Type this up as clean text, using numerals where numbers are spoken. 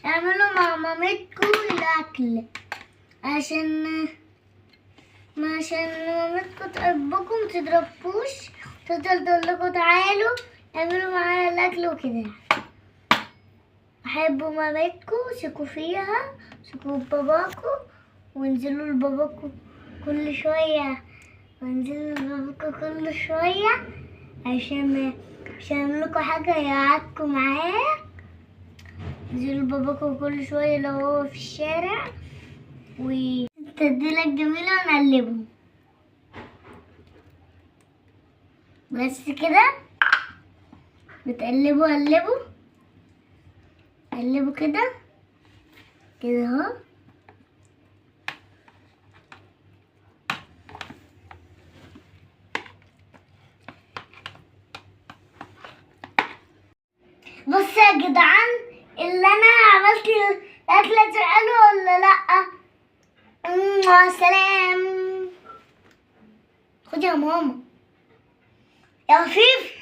اعملوا مع مامتكم الأكل عشان مامتكم تحبكم متضربكوش، تفضل تقولكوا تعالوا اعملوا معايا الأكل وكده. حبوا مامتكم، ثقوا فيها، ثقوا بباباكم، وانزلوا لباباكم كل شوية، عشان يعملكوا حاجة يقعدكوا معاه. انزلوا لباباكم كل شوية لو هو في الشارع، والتتبيلة الجميلة ونقلبهم بس كده. بتقلبوا قلبوا كده اهو. بصوا يا جدعان، اللي انا عملت الاكله دي حلوه ولا لا؟ سلام. خد يا ماما يا خفيف.